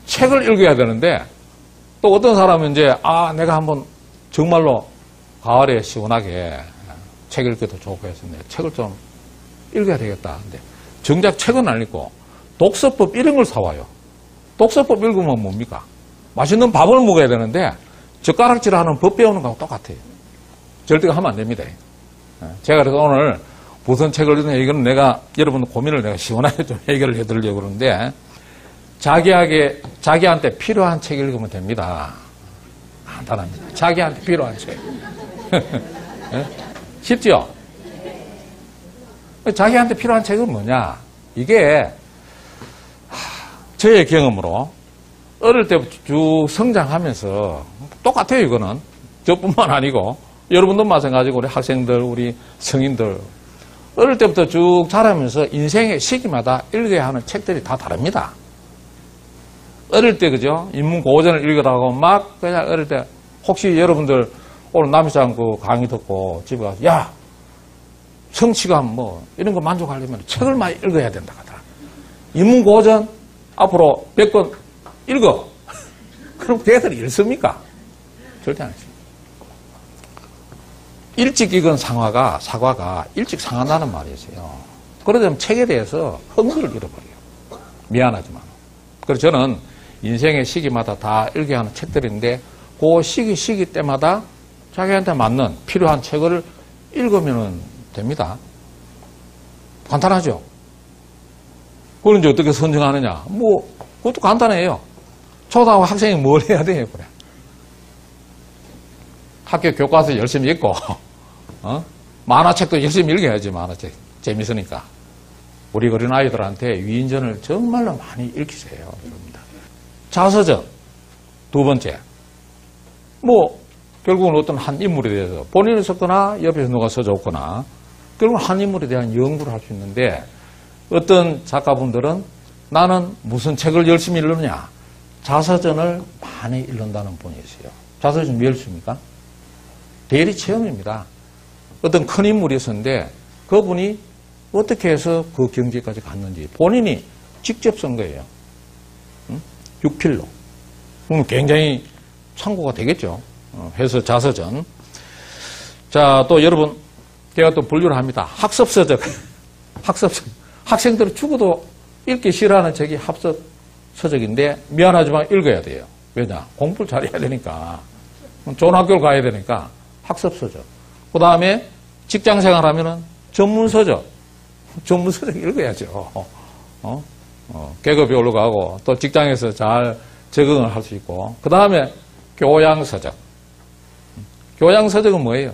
책을 읽어야 되는데 또 어떤 사람은 이제 내가 한번 정말로 가을에 시원하게 책 읽기도 좋고 했었는데 책을 좀 읽어야 되겠다. 근데 정작 책은 안 읽고 독서법 이런 걸 사와요. 독서법 읽으면 뭡니까? 맛있는 밥을 먹어야 되는데 젓가락질하는 법 배우는 거하고 똑같아요. 절대 하면 안 됩니다. 제가 그래서 오늘 무슨 책을 읽느냐 이거는 내가 여러분 고민을 내가 시원하게 좀 해결을 해드리려고 그러는데 자기한테 필요한 책 읽으면 됩니다. 간단합니다. 자기한테 필요한 책. 쉽죠? 자기한테 필요한 책은 뭐냐? 이게 저의 경험으로 어릴 때부터 쭉 성장하면서 똑같아요. 이거는 저뿐만 아니고 여러분도 마찬가지고 우리 학생들, 우리 성인들 어릴 때부터 쭉 자라면서 인생의 시기마다 읽어야 하는 책들이 다 다릅니다. 어릴 때 그죠? 인문고전을 읽으라고 막 그냥 어릴 때 혹시 여러분들 오늘 남이상 그 강의 듣고 집에 가서 야 성취감 뭐 이런 거 만족하려면 책을 많이 읽어야 된다 하더라. 인문고전 앞으로 100권 읽어. 그럼 걔들이 읽습니까? 절대 안 읽습니다. 일찍 익은 사과가 일찍 상한다는 말이 있어요. 그러자면 책에 대해서 흥미를 잃어버려요. 미안하지만. 그래서 저는 인생의 시기마다 다 읽어야 하는 책들인데 그 시기 때마다 자기한테 맞는 필요한 책을 읽으면 됩니다. 간단하죠? 그걸 이제 어떻게 선정하느냐? 뭐 그것도 간단해요. 초등학교 학생이 뭘 해야 돼요? 그래. 학교 교과서 열심히 읽고 만화책도 열심히 읽어야지. 만화책 재밌으니까. 우리 어린 아이들한테 위인전을 정말로 많이 읽히세요. 여러분들. 자서전 두 번째. 뭐 결국은 어떤 한 인물에 대해서 본인이 썼거나 옆에서 누가 써줬거나 결국은 한 인물에 대한 연구를 할 수 있는데 어떤 작가분들은 나는 무슨 책을 열심히 읽느냐? 자서전을 많이 읽는다는 분이 있어요. 자서전 왜 읽습니까? 대리 체험입니다. 어떤 큰 인물이 있었는데 그분이 어떻게 해서 그 경지까지 갔는지 본인이 직접 쓴 거예요. 육필로. 그럼 굉장히 참고가 되겠죠. 해서 자서전. 자, 또 여러분, 제가 또 분류를 합니다. 학습서적. 학습서적. 학생들은 죽어도 읽기 싫어하는 책이 학습서적인데 미안하지만 읽어야 돼요. 왜냐? 공부를 잘해야 되니까. 좋은 학교를 가야 되니까 학습서적. 그 다음에 직장생활 하면은 전문서적. 전문서적 읽어야죠. 계급이 올라가고 또 직장에서 잘 적응을 할 수 있고. 그 다음에 교양서적. 교양서적은 뭐예요?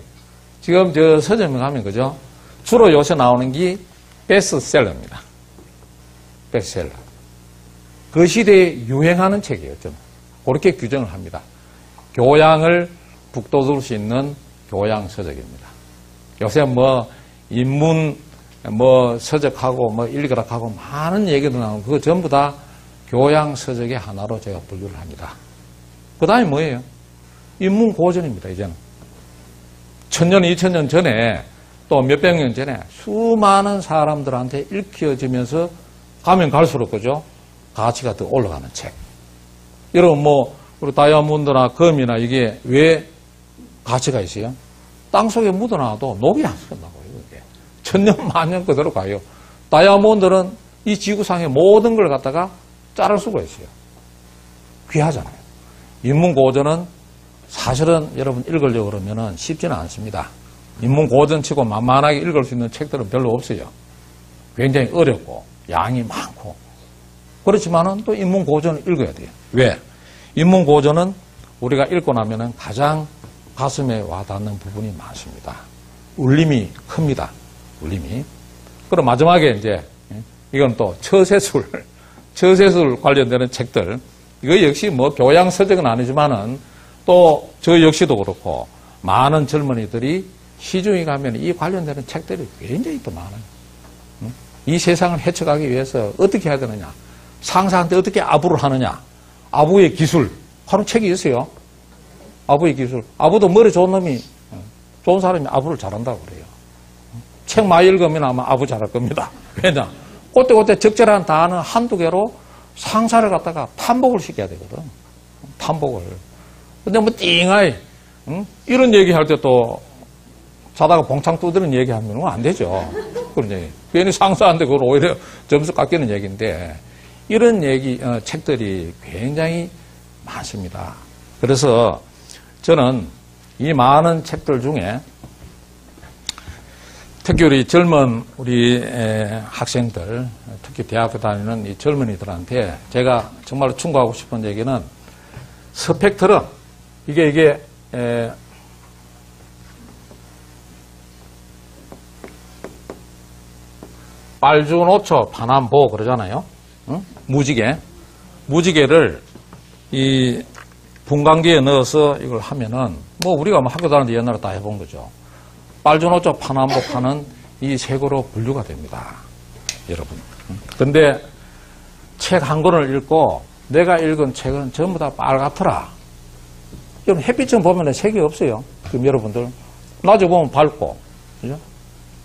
지금 저 서점에 가면 그죠? 주로 요새 나오는 게 베스트셀러입니다. 베스트셀러. 그 시대에 유행하는 책이에요. 좀 그렇게 규정을 합니다. 교양을 북돋을 수 있는 교양서적입니다. 요새 뭐 인문 뭐 서적하고 뭐 일거락하고 많은 얘기도 나오고 그거 전부 다 교양서적의 하나로 제가 분류를 합니다. 그 다음에 뭐예요? 인문고전입니다. 이제는 1000년, 2000년 전에 또 몇백 년 전에 수많은 사람들한테 읽혀지면서 가면 갈수록 그죠? 가치가 더 올라가는 책. 여러분 뭐 우리 다이아몬드나 금이나 이게 왜 가치가 있어요? 땅 속에 묻어놔도 녹이 안 쓴다고요. 이게 1000년, 만년 그대로 가요. 다이아몬드는 이 지구상의 모든 걸 갖다가 자를 수가 있어요. 귀하잖아요. 인문고전은 사실은 여러분 읽으려고 그러면 쉽지는 않습니다. 인문고전치고 만만하게 읽을 수 있는 책들은 별로 없어요. 굉장히 어렵고 양이 많고 그렇지만은 또 인문고전을 읽어야 돼요. 왜? 인문고전은 우리가 읽고 나면은 가장 가슴에 와닿는 부분이 많습니다. 울림이 큽니다. 울림이. 그럼 마지막에 이제 이건 또 처세술 관련되는 책들. 이거 역시 뭐 교양서적은 아니지만은 또 저 역시도 그렇고 많은 젊은이들이 시중에 가면 이 관련되는 책들이 굉장히 또 많아요. 이 세상을 헤쳐가기 위해서 어떻게 해야 되느냐. 상사한테 어떻게 아부를 하느냐. 아부의 기술. 하는 책이 있어요. 아부의 기술. 아부도 머리 좋은 놈이, 좋은 사람이 아부를 잘한다고 그래요. 책 많이 읽으면 아마 아부 잘할 겁니다. 왜냐? 그때 적절한 단어 한두 개로 상사를 갖다가 탐복을 시켜야 되거든. 탐복을. 근데 뭐 띵하이 응? 이런 얘기할 때 또 자다가 봉창 두드리는 얘기하면 안 되죠. 그런 얘기. 괜히 상사한테 그걸 오히려 점수 깎이는 얘기인데 이런 얘기 책들이 굉장히 많습니다. 그래서 저는 이 많은 책들 중에 특히 우리 젊은 우리 학생들, 특히 대학교 다니는 이 젊은이들한테 제가 정말로 충고하고 싶은 얘기는 스펙트럼, 이게 빨주노초 파남보 그러잖아요. 응? 무지개를 이 분광기에 넣어서 이걸 하면은 뭐 우리가 뭐 학교 다니는데 옛날에 다 해본 거죠. 빨주노초 파남보 파는 이 색으로 분류가 됩니다. 여러분. 근데 책 한 권을 읽고 내가 읽은 책은 전부 다 빨갛더라. 여러분 햇빛 좀 보면 색이 없어요. 그럼 여러분들 낮에 보면 밝고, 그죠?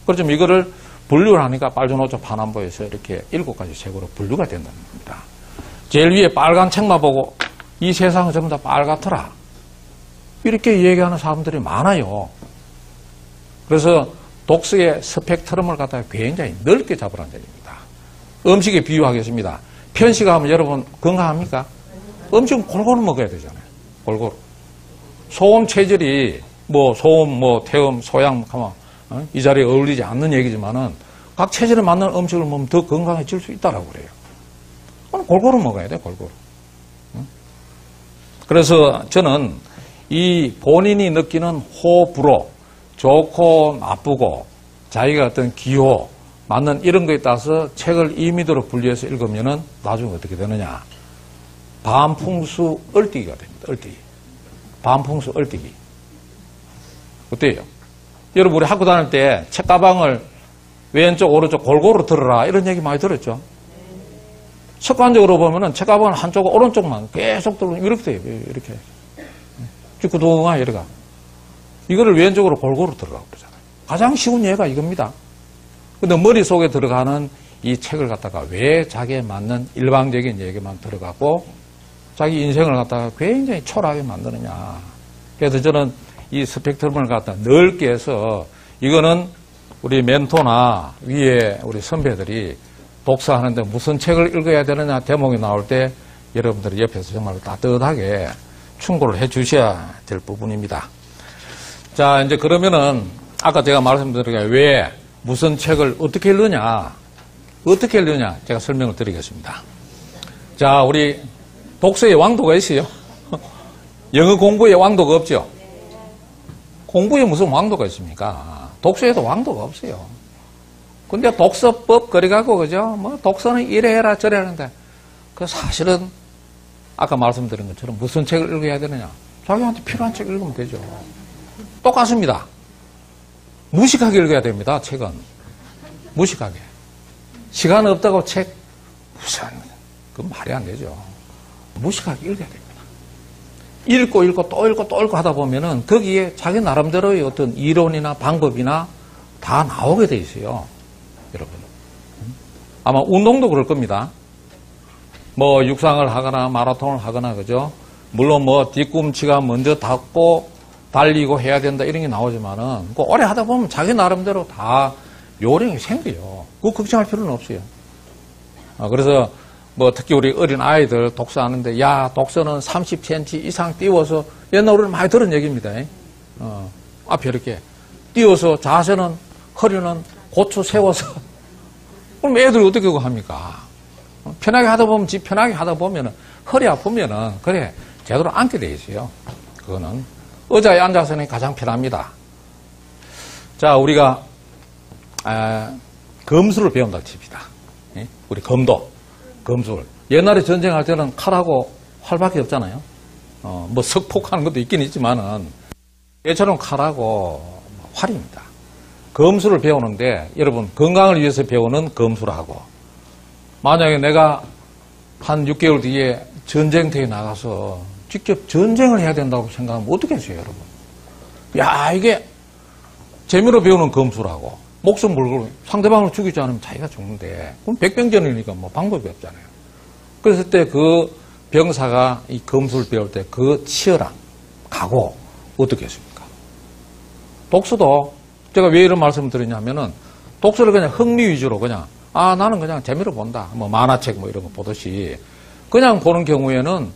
그렇지만 이거를 분류를 하니까 빨주노초 파남보에서 이렇게 7가지 색으로 분류가 된다는 겁니다. 제일 위에 빨간 책만 보고 이 세상은 전부 다 빨갛더라. 이렇게 얘기하는 사람들이 많아요. 그래서 독서의 스펙트럼을 갖다가 굉장히 넓게 잡으라는 얘기입니다. 음식에 비유하겠습니다. 편식하면 여러분 건강합니까? 음식은 골고루 먹어야 되잖아요. 골고루. 소음 체질이 뭐 소음, 뭐 태음, 소양, 이 자리에 어울리지 않는 얘기지만은 각 체질에 맞는 음식을 먹으면 더 건강해질 수 있다라고 그래요. 골고루 먹어야 돼, 골고루. 그래서 저는 이 본인이 느끼는 호불호, 좋고 나쁘고 자기가 어떤 기호, 맞는 이런 거에 따라서 책을 임의대로 분류해서 읽으면은 나중에 어떻게 되느냐. 반풍수 얼뛰기가 됩니다. 얼뛰기. 반풍수 얼뛰기. 어때요? 여러분 우리 학교 다닐 때 책가방을 왼쪽 오른쪽 골고루 들어라 이런 얘기 많이 들었죠. 습관적으로 보면은 책가방을 한쪽 오른쪽만 계속 들고 이렇게 돼요. 이렇게 쭈꾸둥아 이래가 이거를 왼쪽으로 골고루 들어가고 그러잖아요. 가장 쉬운 예가 이겁니다. 근데 머릿속에 들어가는 이 책을 갖다가 왜 자기에 맞는 일방적인 얘기만 들어가고 자기 인생을 갖다가 굉장히 초라하게 만드느냐. 그래서 저는 이 스펙트럼을 갖다 넓게 해서 이거는 우리 멘토나 위에 우리 선배들이 독서하는데 무슨 책을 읽어야 되느냐 대목이 나올 때 여러분들이 옆에서 정말 따뜻하게 충고를 해 주셔야 될 부분입니다. 자, 이제 그러면은 아까 제가 말씀드린 게 왜 무슨 책을 어떻게 읽느냐 제가 설명을 드리겠습니다. 자, 우리 독서의 왕도가 있어요. 영어 공부에 왕도가 없죠. 공부에 무슨 왕도가 있습니까? 독서에도 왕도가 없어요. 근데 독서법 그래가고 그죠? 뭐 독서는 이래 해라 저래 하는데 그 사실은 아까 말씀드린 것처럼 무슨 책을 읽어야 되느냐? 자기한테 필요한 책 읽으면 되죠. 똑같습니다. 무식하게 읽어야 됩니다. 책은 무식하게. 시간 없다고 책 무슨 그건 말이 안 되죠. 무식하게 읽어야 됩니다. 읽고 또 읽고 하다 보면은 거기에 자기 나름대로의 어떤 이론이나 방법이나 다 나오게 돼 있어요. 여러분. 아마 운동도 그럴 겁니다. 뭐 육상을 하거나 마라톤을 하거나 그죠? 물론 뭐 뒤꿈치가 먼저 닿고 달리고 해야 된다 이런 게 나오지만은 그 오래 하다 보면 자기 나름대로 다 요령이 생겨요. 그거 걱정할 필요는 없어요. 그래서 뭐 특히 우리 어린 아이들 독서하는데 야 독서는 30cm 이상 띄워서 옛날 우리는 많이 들은 얘기입니다. 앞에 이렇게 띄워서 자세는 허리는 고추 세워서 그럼 애들이 어떻게 그거 합니까? 편하게 하다 보면 지 편하게 하다 보면은 허리 아프면은 그래 제대로 앉게 돼 있어요. 그거는 의자에 앉아서는 가장 편합니다. 자 우리가 검수를 배운다고 칩시다. 우리 검술. 옛날에 전쟁할 때는 칼하고 활밖에 없잖아요. 뭐 석폭하는 것도 있긴 있지만은 예처럼 칼하고 활입니다. 검수를 배우는데 여러분 건강을 위해서 배우는 검수라고 만약에 내가 한 6개월 뒤에 전쟁터에 나가서 직접 전쟁을 해야 된다고 생각하면 어떻게 하세요, 여러분? 야, 이게 재미로 배우는 검수라고 목숨 걸고 상대방을 죽이지 않으면 자기가 죽는데 그럼 백병전이니까 뭐 방법이 없잖아요. 그랬을 때 그 병사가 이 검술 배울 때 그 치열함, 각오, 어떻겠습니까? 독서도 제가 왜 이런 말씀을 드리냐면은 독서를 그냥 흥미 위주로 그냥 나는 그냥 재미로 본다. 뭐 만화책 뭐 이런 거 보듯이 그냥 보는 경우에는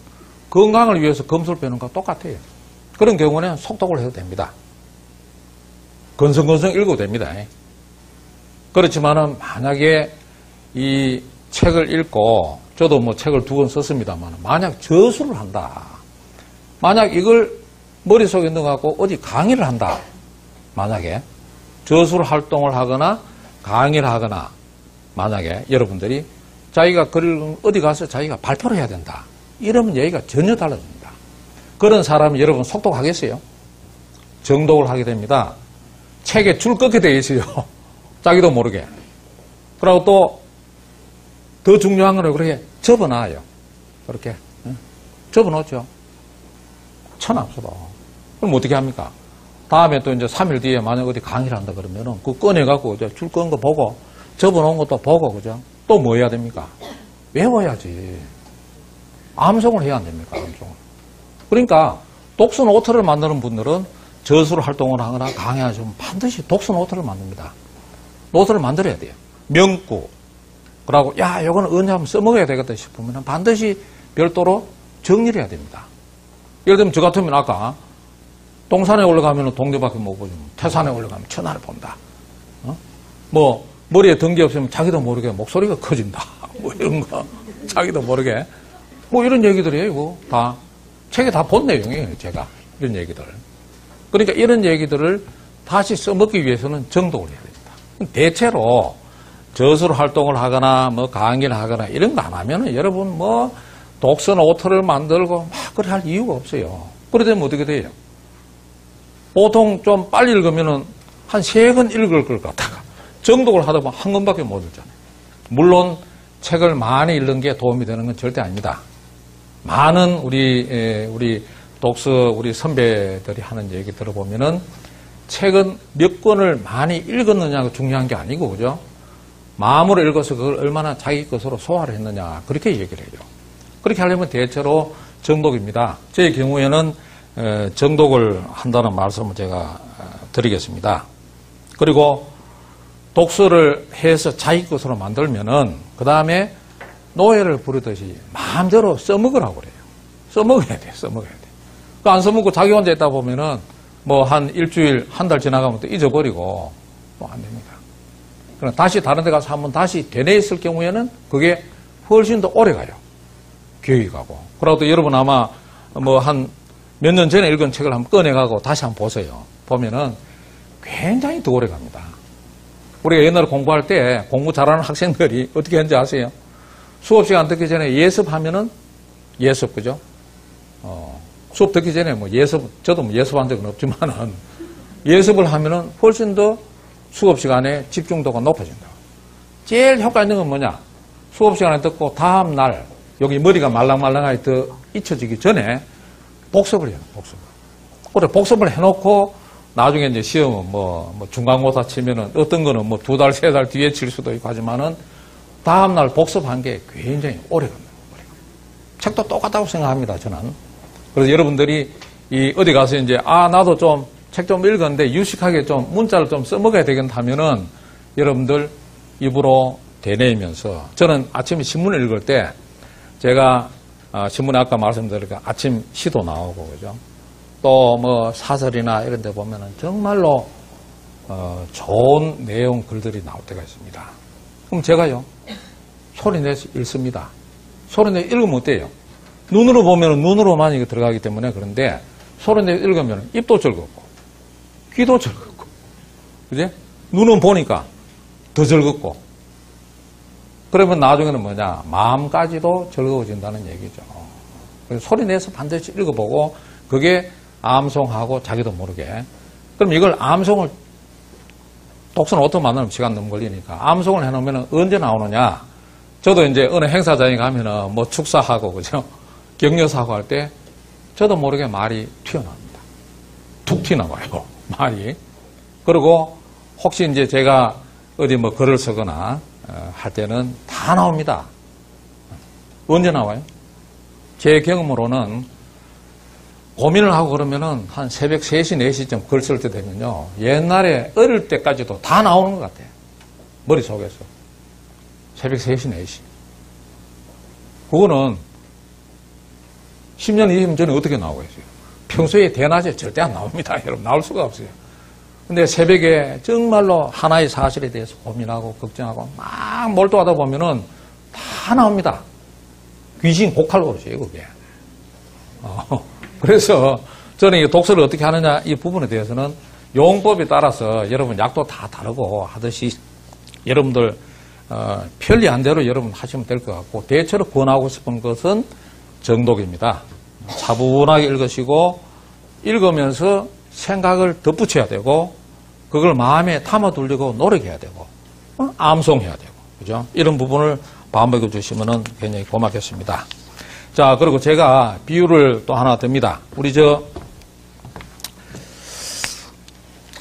건강을 위해서 검술 배우는 거 똑같아요. 그런 경우는 속독을 해도 됩니다. 건성건성 읽어도 됩니다. 그렇지만은 만약에 이 책을 읽고 저도 뭐 책을 2권 썼습니다만 만약 저술을 한다. 만약 이걸 머릿속에 넣어갖고 어디 강의를 한다. 만약에 저술 활동을 하거나 강의를 하거나 만약에 여러분들이 자기가 글을 어디 가서 자기가 발표를 해야 된다. 이러면 얘기가 전혀 달라집니다. 그런 사람이 여러분 속독하겠어요? 정독을 하게 됩니다. 책에 줄 꺾게 되어 있어요. 자기도 모르게. 그리고 또 더 중요한 건 그렇게 접어놔요. 그렇게. 접어놓죠. 천없어도. 그럼 어떻게 합니까? 다음에 또 이제 3일 뒤에 만약 어디 강의를 한다 그러면은 그거 꺼내갖고 줄 건 거 보고 접어놓은 것도 보고 그죠? 또 뭐 해야 됩니까? 외워야지. 암송을 해야 안 됩니까? 암송을. 그러니까 독서 노트를 만드는 분들은 저술 활동을 하거나 강의하시면 반드시 독서 노트를 만듭니다. 노트를 만들어야 돼요. 명구. 그러고 이거는 언제 한번 써먹어야 되겠다 싶으면 반드시 별도로 정리를 해야 됩니다. 예를 들면 저 같으면 아까 동산에 올라가면 동네밖에 못 보죠. 태산에 올라가면 천하를 본다. 뭐 머리에 등기 없으면 자기도 모르게 목소리가 커진다. 뭐 이런 거 자기도 모르게 뭐 이런 얘기들이에요. 이거 다 책에 다 본 내용이에요. 제가 이런 얘기들. 그러니까 이런 얘기들을 다시 써먹기 위해서는 정독을 해야 됩니다. 대체로 저술 활동을 하거나 뭐 강의를 하거나 이런 거 안 하면은 여러분 뭐 독서 노트를 만들고 막 그래 할 이유가 없어요. 그래 되면 어떻게 돼요? 보통 좀 빨리 읽으면은 한 3권 읽을 걸 갖다가 정독을 하다 보면 한 권밖에 못 읽잖아요. 물론 책을 많이 읽는 게 도움이 되는 건 절대 아닙니다. 많은 우리 독서 우리 선배들이 하는 얘기 들어보면은 책은 몇 권을 많이 읽었느냐가 중요한 게 아니고 그죠? 마음으로 읽어서 그걸 얼마나 자기 것으로 소화를 했느냐 그렇게 얘기를 해요. 그렇게 하려면 대체로 정독입니다. 제 경우에는 정독을 한다는 말씀을 제가 드리겠습니다. 그리고 독서를 해서 자기 것으로 만들면은 그 다음에 노예를 부르듯이 마음대로 써먹으라고 그래요. 써먹어야 돼, 써먹어야 돼. 그 안 써먹고 자기 혼자 있다 보면은 뭐 한 일주일, 한 달 지나가면 또 잊어버리고 뭐 안 됩니다. 그럼 다시 다른 데 가서 한번 다시 되뇌있을 경우에는 그게 훨씬 더 오래 가요. 기억이 가고. 그러고 또 여러분 아마 뭐 한 몇 년 전에 읽은 책을 한번 꺼내가고 다시 한번 보세요. 보면은 굉장히 더 오래 갑니다. 우리가 옛날에 공부할 때 공부 잘하는 학생들이 어떻게 했는지 아세요? 수업 시간 듣기 전에 예습하면은 예습, 그죠? 수업 듣기 전에 뭐 예습, 저도 뭐 예습한 적은 없지만은 예습을 하면은 훨씬 더 수업 시간에 집중도가 높아진다. 제일 효과 있는 건 뭐냐? 수업 시간에 듣고 다음 날 여기 머리가 말랑말랑하게 더 잊혀지기 전에 복습을 해요. 복습을. 그래 복습을 해놓고 나중에 이제 시험은 뭐 중간고사 치면은 어떤 거는 뭐 2달, 3달 뒤에 칠 수도 있고 하지만은 다음 날 복습한 게 굉장히 오래 갑니다. 책도 똑같다고 생각합니다. 저는. 그래서 여러분들이 어디 가서 이제 나도 좀 책 좀 읽었는데 유식하게 좀 문자를 좀 써먹어야 되겠다 하면은 여러분들 입으로 되뇌이면서 저는 아침에 신문을 읽을 때 제가 신문에 아까 말씀드렸니까 아침 시도 나오고 그죠? 또 뭐 사설이나 이런 데 보면은 정말로 좋은 내용 글들이 나올 때가 있습니다. 그럼 제가요 소리내서 읽습니다. 소리내서 읽으면 어때요? 눈으로 보면은 눈으로만 이게 들어가기 때문에 그런데 소리내서 읽으면 입도 즐겁고 귀도 즐겁고 그지? 눈은 보니까 더 즐겁고 그러면 나중에는 뭐냐 마음까지도 즐거워진다는 얘기죠. 그래서 소리내서 반드시 읽어보고 그게 암송하고 자기도 모르게 그럼 이걸 암송을 독서는 어떻게 만들면 시간 너무 걸리니까 암송을 해놓으면 언제 나오느냐 저도 이제 어느 행사장에 가면은 뭐 축사하고 그죠 격려사하고 할 때 저도 모르게 말이 튀어나옵니다. 툭 튀어나와요 말이. 그리고 혹시 이제 제가 어디 뭐 글을 쓰거나 할 때는 다 나옵니다. 언제 나와요? 제 경험으로는 고민을 하고 그러면은 한 새벽 3시, 4시쯤 글 쓸 때 되면요. 옛날에 어릴 때까지도 다 나오는 것 같아요. 머릿속에서. 새벽 3시, 4시. 그거는 10년, 20년 전에 어떻게 나오겠어요? 평소에 대낮에 절대 안 나옵니다. 여러분, 나올 수가 없어요. 근데 새벽에 정말로 하나의 사실에 대해서 고민하고 걱정하고 막 몰두하다 보면은 다 나옵니다. 귀신 곡할버릇이에요, 그게. 그래서 저는 이 독서를 어떻게 하느냐 이 부분에 대해서는 용법에 따라서 여러분 약도 다 다르고 하듯이 여러분들 편리한 대로 여러분 하시면 될 것 같고 대체로 권하고 싶은 것은 정독입니다. 차분하게 읽으시고 읽으면서 생각을 덧붙여야 되고 그걸 마음에 담아두려고 노력해야 되고 암송해야 되고 그죠? 이런 부분을 반복해 주시면 굉장히 고맙겠습니다. 자, 그리고 제가 비유를 또 하나 듭니다. 우리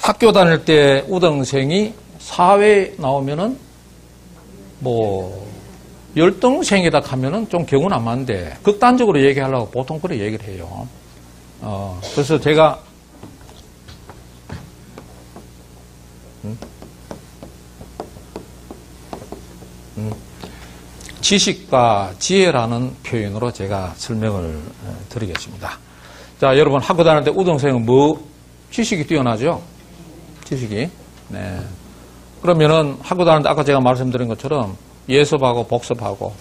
학교 다닐 때 우등생이 사회에 나오면은 열등생이다 하면은 좀 경우는 안 맞는데 극단적으로 얘기하려고 보통 그렇게 얘기를 해요. 그래서 제가 지식과 지혜라는 표현으로 제가 설명을 드리겠습니다. 자, 여러분 학교 다닐 때 우등생은 지식이 뛰어나죠? 지식이. 네. 그러면은 학교 다닐 때 아까 제가 말씀드린 것처럼 예습하고 복습하고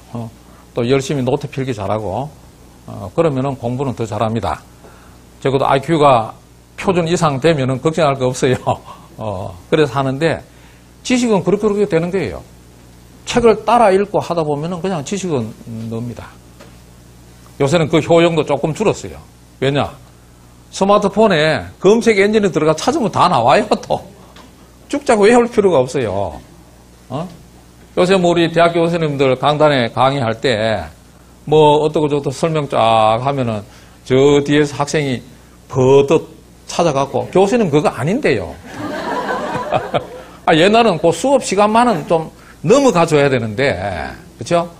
또 열심히 노트 필기 잘하고 그러면은 공부는 더 잘합니다. 적어도 IQ가 표준 이상 되면은 걱정할 거 없어요. 그래서 하는데 지식은 그렇게 되는 거예요. 책을 따라 읽고 하다 보면은 그냥 지식은 늡니다. 요새는 그 효용도 조금 줄었어요. 왜냐? 스마트폰에 검색 엔진에 들어가 찾으면 다 나와요, 또. 쭉자고 외울 필요가 없어요. 요새 우리 대학교 교수님들 강단에 강의할 때 어떠고 저떠고 설명 쫙 하면은 저 뒤에서 학생이 버젓 찾아갖고 교수님 그거 아닌데요. 옛날은 그 수업 시간만은 좀 넘어가줘야 되는데, 그렇죠?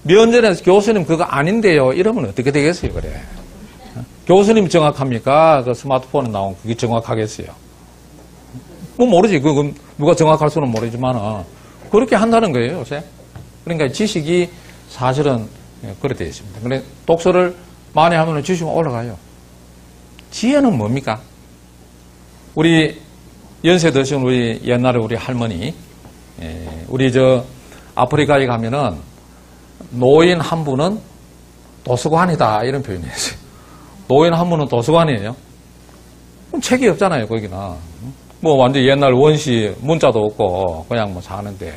면전에서 교수님 그거 아닌데요. 이러면 어떻게 되겠어요, 그래? 교수님 정확합니까? 그 스마트폰에 나온 그게 정확하겠어요? 모르지. 그건 누가 정확할 수는 모르지만 그렇게 한다는 거예요, 요새. 그러니까 지식이 사실은 그렇게 되어 있습니다. 근데 독서를 많이 하면 지식은 올라가요. 지혜는 뭡니까? 우리 연세 드신 우리 옛날에 우리 할머니, 우리 아프리카에 가면은 노인 한 분은 도서관이다 이런 표현이 있어요. 노인 한 분은 도서관이에요. 그럼 책이 없잖아요, 거기는. 완전 옛날 원시 문자도 없고 그냥 사는데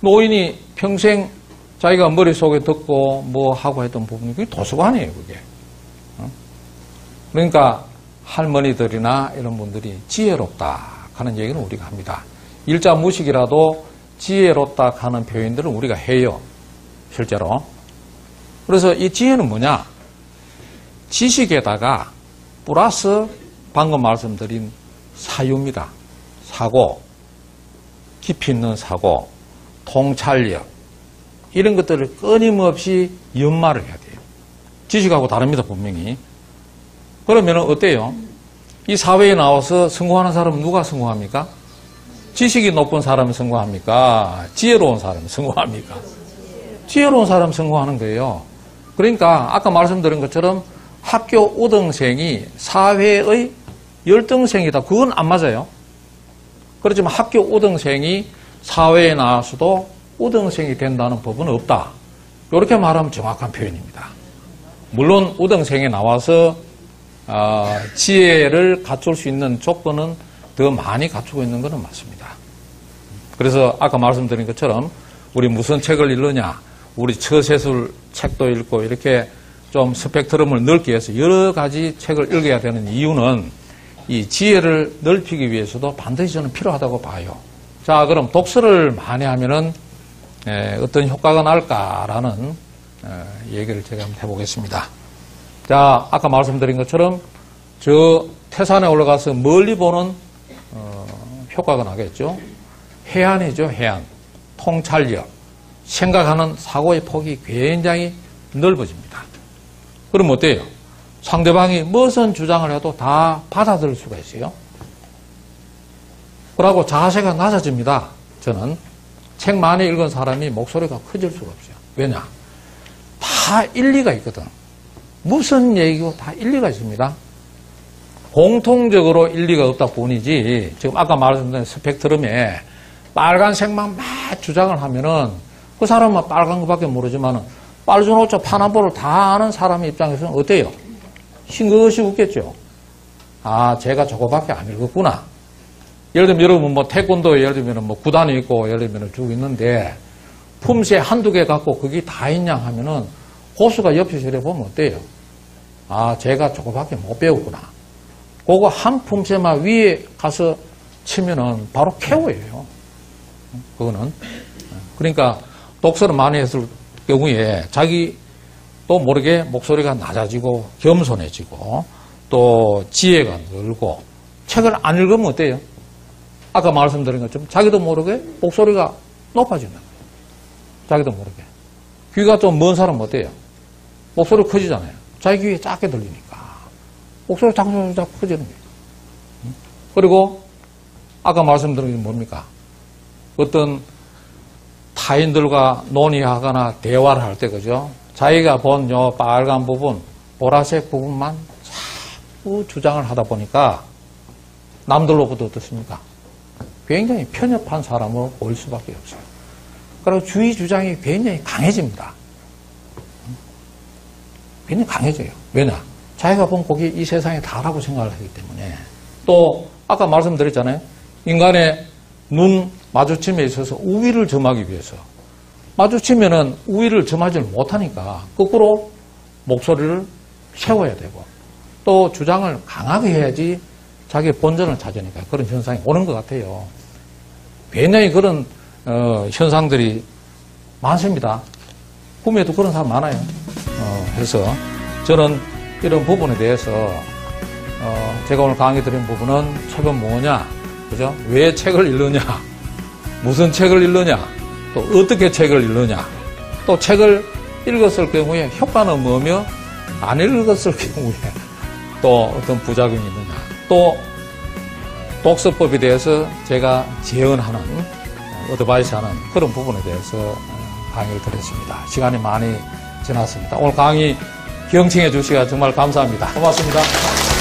노인이 평생 자기가 머릿속에 듣고 하고 했던 부분이 그게 도서관이에요, 그게. 그러니까 할머니들이나 이런 분들이 지혜롭다 하는 얘기는 우리가 합니다. 일자 무식이라도 지혜롭다 하는 표현들을 우리가 해요. 실제로. 그래서 이 지혜는 뭐냐? 지식에다가 플러스 방금 말씀드린 사유입니다. 사고, 깊이 있는 사고, 통찰력 이런 것들을 끊임없이 연마를 해야 돼요. 지식하고 다릅니다, 분명히. 그러면 어때요? 이 사회에 나와서 성공하는 사람은 누가 성공합니까? 지식이 높은 사람이 성공합니까? 지혜로운 사람이 성공합니까? 지혜로운 사람이 성공하는 거예요. 그러니까 아까 말씀드린 것처럼 학교 우등생이 사회의 열등생이다. 그건 안 맞아요. 그렇지만 학교 우등생이 사회에 나와서도 우등생이 된다는 법은 없다. 이렇게 말하면 정확한 표현입니다. 물론 우등생에 나와서 지혜를 갖출 수 있는 조건은 더 많이 갖추고 있는 것은 맞습니다. 그래서 아까 말씀드린 것처럼 우리 무슨 책을 읽느냐, 우리 처세술 책도 읽고 이렇게 좀 스펙트럼을 넓게 해서 여러 가지 책을 읽어야 되는 이유는 이 지혜를 넓히기 위해서도 반드시 저는 필요하다고 봐요. 자, 그럼 독서를 많이 하면은 어떤 효과가 날까라는 얘기를 제가 한번 해보겠습니다. 자, 아까 말씀드린 것처럼 저 태산에 올라가서 멀리 보는 효과가 나겠죠. 해안이죠, 해안. 통찰력. 생각하는 사고의 폭이 굉장히 넓어집니다. 그럼 어때요? 상대방이 무슨 주장을 해도 다 받아들일 수가 있어요. 그러고 자세가 낮아집니다. 저는 책 많이 읽은 사람이 목소리가 커질 수가 없어요. 왜냐? 다 일리가 있거든. 무슨 얘기고 다 일리가 있습니다. 공통적으로 일리가 없다 뿐이지, 지금 아까 말씀드린 스펙트럼에 빨간색만 막 주장을 하면은 그 사람은 빨간 것밖에 모르지만은 빨주노초 파남보를 다 아는 사람의 입장에서는 어때요? 싱긋이 웃겠죠. 아, 제가 저거밖에 안 읽었구나. 예를 들면 여러분 뭐 태권도 예를 들면 뭐 구단이 있고 예를 들면 쭉 있는데 품새 한두 개 갖고 그게 다 있냐 하면은 고수가 옆에서 이래 보면 어때요? 아, 제가 저거밖에 못 배웠구나. 그거 한 품새만 위에 가서 치면은 바로 KO예요. 그거는. 그러니까 독서를 많이 했을 경우에 자기 또 모르게 목소리가 낮아지고 겸손해지고 또 지혜가 늘고 책을 안 읽으면 어때요? 아까 말씀드린 것처럼 자기도 모르게 목소리가 높아지는 거예요. 자기도 모르게. 귀가 좀 먼 사람은 어때요? 목소리 커지잖아요. 자기 귀에 작게 들리니까. 목소리 자꾸 커지는 거예요. 그리고 아까 말씀드린 게 뭡니까? 어떤 타인들과 논의하거나 대화를 할 때, 그죠? 자기가 본 요 빨간 부분, 보라색 부분만 자꾸 주장을 하다 보니까 남들로부터 어떻습니까? 굉장히 편협한 사람으로 보일 수밖에 없어요. 그리고 주의 주장이 굉장히 강해집니다. 굉장히 강해져요. 왜냐? 자기가 본 곡이 이 세상에 다라고 생각을 하기 때문에. 또 아까 말씀드렸잖아요. 인간의 눈 마주침에 있어서 우위를 점하기 위해서 마주치면은 우위를 점하지를 못하니까 거꾸로 목소리를 세워야 되고 또 주장을 강하게 해야지 자기의 본전을 찾으니까 그런 현상이 오는 것 같아요. 굉장히 그런 현상들이 많습니다. 꿈에도 그런 사람 많아요. 그래서 저는 이런 부분에 대해서 제가 오늘 강의 드린 부분은 책은 뭐냐, 그죠? 왜 책을 읽느냐, 무슨 책을 읽느냐, 또 어떻게 책을 읽느냐, 또 책을 읽었을 경우에 효과는 뭐며 안 읽었을 경우에 또 어떤 부작용이 있느냐, 또 독서법에 대해서 제가 제언하는 어드바이스하는 그런 부분에 대해서 강의를 드렸습니다. 시간이 많이 지났습니다. 오늘 강의 경청해 주시가 정말 감사합니다. 고맙습니다.